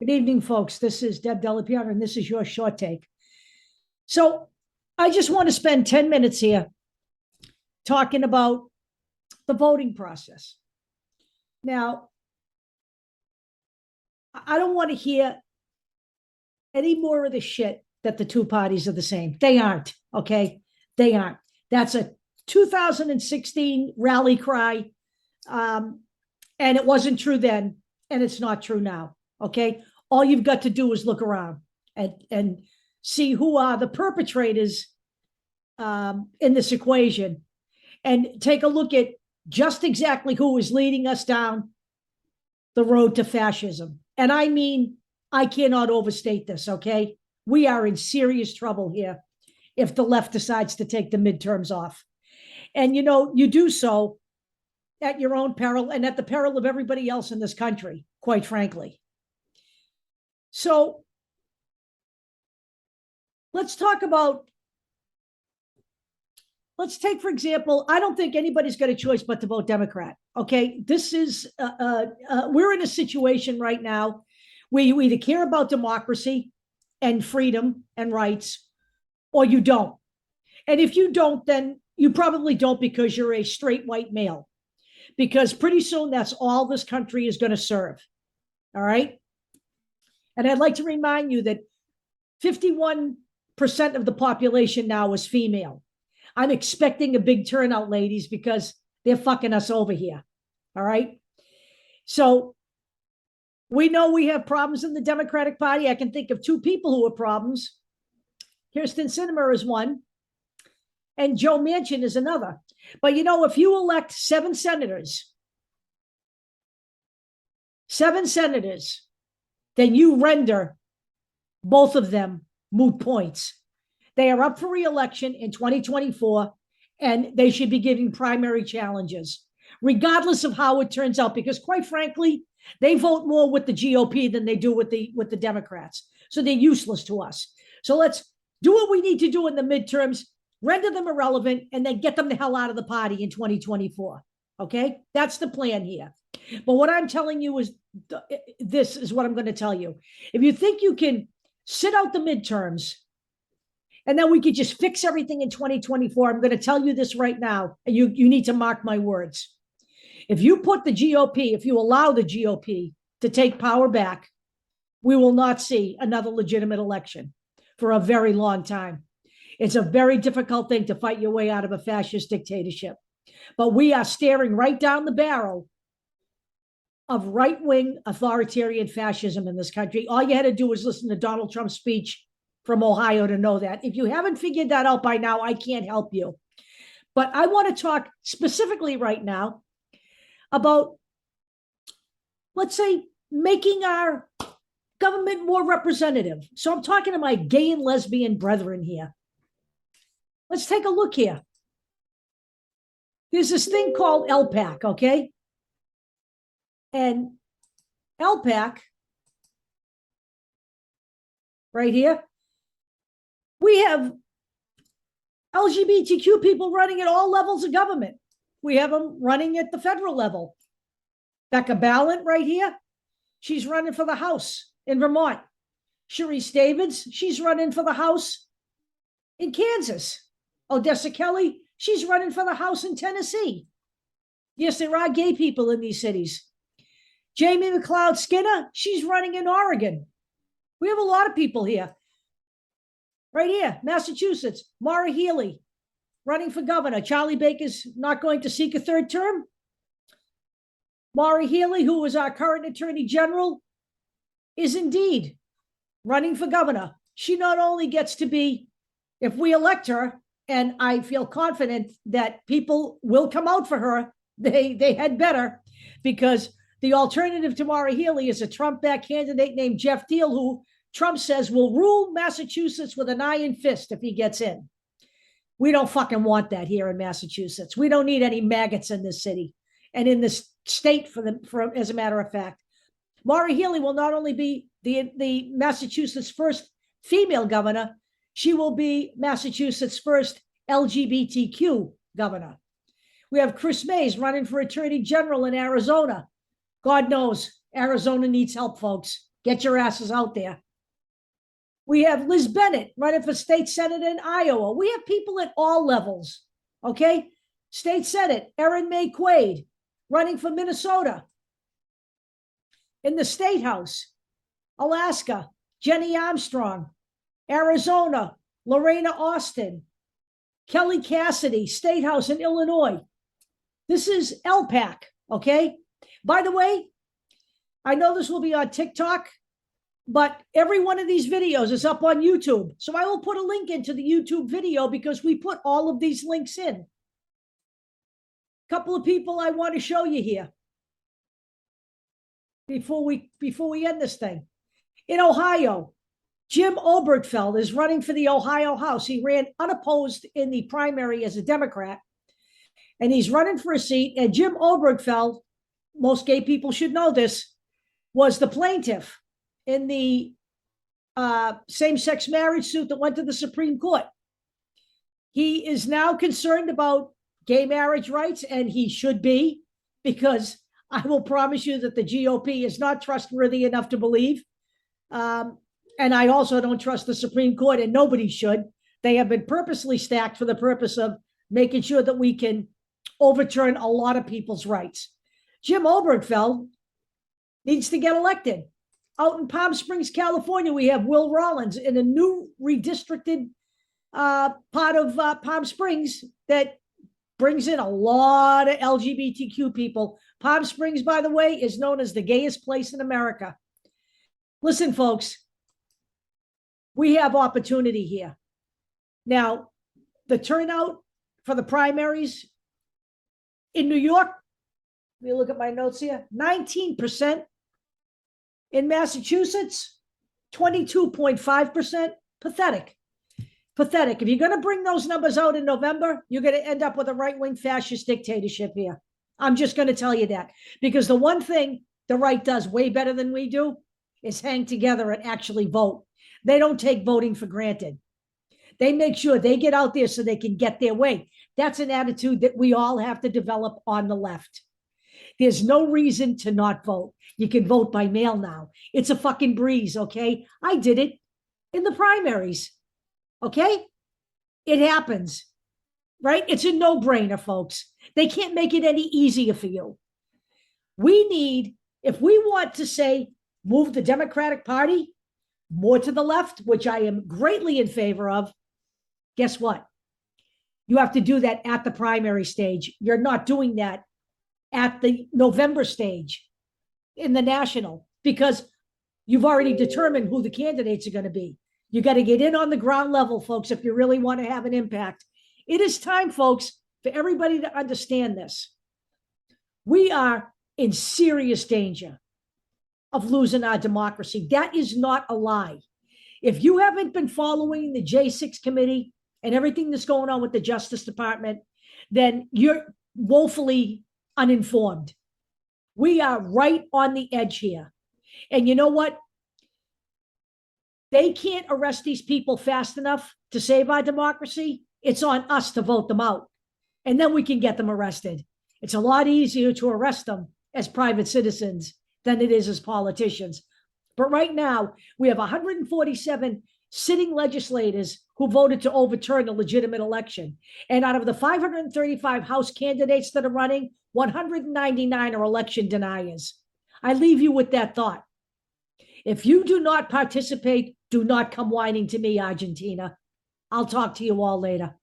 Good evening, folks. This is Deb Delapiano, and this is your short take. So I just want to spend 10 minutes here talking about the voting process. Now, I don't want to hear any more of the shit that the two parties are the same. They aren't, okay? They aren't. That's a 2016 rally cry, and it wasn't true then, and it's not true now, okay? All you've got to do is look around and see who are the perpetrators in this equation, and take a look at just exactly who is leading us down the road to fascism. And I mean, I cannot overstate this, okay? We are in serious trouble here if the left decides to take the midterms off. And, you know, you do so at your own peril and at the peril of everybody else in this country, quite frankly. So let's talk about, let's take, for example, I don't think anybody's got a choice but to vote Democrat, okay? This is, we're in a situation right now where you either care about democracy and freedom and rights, or you don't. And if you don't, then you probably don't because you're a straight white male, because pretty soon that's all this country is going to serve, all right? And I'd like to remind you that 51% of the population now is female. I'm expecting a big turnout, ladies, because they're fucking us over here, all right? So we know we have problems in the Democratic Party. I can think of two people who have problems. Kirsten Sinema is one, and Joe Manchin is another. But, you know, if you elect seven senators, then you render both of them moot points. They are up for re-election in 2024, and they should be giving primary challenges, regardless of how it turns out, because quite frankly, they vote more with the GOP than they do with the Democrats. So they're useless to us. So let's do what we need to do in the midterms, render them irrelevant, and then get them the hell out of the party in 2024. Okay? That's the plan here. But what I'm telling you is, this is what I'm going to tell you. If you think you can sit out the midterms and then we could just fix everything in 2024, I'm going to tell you this right now, and you need to mark my words. If you put the GOP, if you allow the GOP to take power back, we will not see another legitimate election for a very long time. It's a very difficult thing to fight your way out of a fascist dictatorship. But we are staring right down the barrel of right-wing authoritarian fascism in this country. All you had to do was listen to Donald Trump's speech from Ohio to know that. If you haven't figured that out by now, I can't help you. But I want to talk specifically right now about, let's say, making our government more representative. So I'm talking to my gay and lesbian brethren here. Let's take a look here. There's this thing called LPAC, okay? And LPAC, right here, we have LGBTQ people running at all levels of government. We have them running at the federal level. Becca Balint right here, she's running for the House in Vermont. Sharice Davids, she's running for the House in Kansas. Odessa Kelly, she's running for the House in Tennessee. Yes, there are gay people in these cities. Jamie McLeod Skinner, she's running in Oregon. We have a lot of people here. Right here, Massachusetts, Maura Healey, running for governor. Charlie Baker's not going to seek a third term. Maura Healey, who is our current attorney general, is indeed running for governor. She not only gets to be, if we elect her, and I feel confident that people will come out for her, they had better, because the alternative to Maura Healey is a Trump-backed candidate named Jeff Deal, who Trump says will rule Massachusetts with an iron fist if he gets in. We don't fucking want that here in Massachusetts. We don't need any maggots in this city and in this state, as a matter of fact. Maura Healey will not only be the Massachusetts' first female governor, she will be Massachusetts' first LGBTQ governor. We have Chris Mays running for attorney general in Arizona. God knows Arizona needs help, folks. Get your asses out there. We have Liz Bennett running for state senate in Iowa. We have people at all levels, okay? State Senate, Erin May Quaid running for Minnesota. In the State House, Alaska, Jenny Armstrong. Arizona, Lorena Austin. Kelly Cassidy, State House in Illinois. This is LPAC, okay? By the way, I know this will be on TikTok, but every one of these videos is up on YouTube. So I will put a link into the YouTube video because we put all of these links in. A couple of people I want to show you here before we end this thing. In Ohio, Jim Obergefell is running for the Ohio House. He ran unopposed in the primary as a Democrat, and he's running for a seat. And Jim Obergefell, most gay people should know this, was the plaintiff in the same-sex marriage suit that went to the Supreme Court. He is now concerned about gay marriage rights, and he should be, because I will promise you that the GOP is not trustworthy enough to believe. And I also don't trust the Supreme Court, and nobody should. They have been purposely stacked for the purpose of making sure that we can overturn a lot of people's rights. Jim Obergefell needs to get elected. Out in Palm Springs, California, we have Will Rollins in a new redistricted part of Palm Springs that brings in a lot of LGBTQ people. Palm Springs, by the way, is known as the gayest place in America. Listen, folks, we have opportunity here. Now, the turnout for the primaries in New York, let me look at my notes here, 19%. In Massachusetts, 22.5%. Pathetic. Pathetic. If you're going to bring those numbers out in November, you're going to end up with a right-wing fascist dictatorship here. I'm just going to tell you that. Because the one thing the right does way better than we do is hang together and actually vote. They don't take voting for granted. They make sure they get out there so they can get their way. That's an attitude that we all have to develop on the left. There's no reason to not vote. You can vote by mail now. It's a fucking breeze, okay? I did it in the primaries, okay? It happens, right? It's a no-brainer, folks. They can't make it any easier for you. We need, if we want to say, move the Democratic Party more to the left, which I am greatly in favor of, guess what? You have to do that at the primary stage. You're not doing that at the November stage in the national, because you've already determined who the candidates are going to be. You got to get in on the ground level, folks, if you really want to have an impact. It is time, folks, for everybody to understand this. We are in serious danger of losing our democracy. That is not a lie. If you haven't been following the J6 committee and everything that's going on with the Justice Department, then you're woefully uninformed. We are right on the edge here. And you know what? They can't arrest these people fast enough to save our democracy. It's on us to vote them out. And then we can get them arrested. It's a lot easier to arrest them as private citizens than it is as politicians. But right now, we have 147 sitting legislators who voted to overturn a legitimate election. And out of the 535 House candidates that are running, 199 are election deniers. I leave you with that thought. If you do not participate, do not come whining to me, Argentina. I'll talk to you all later.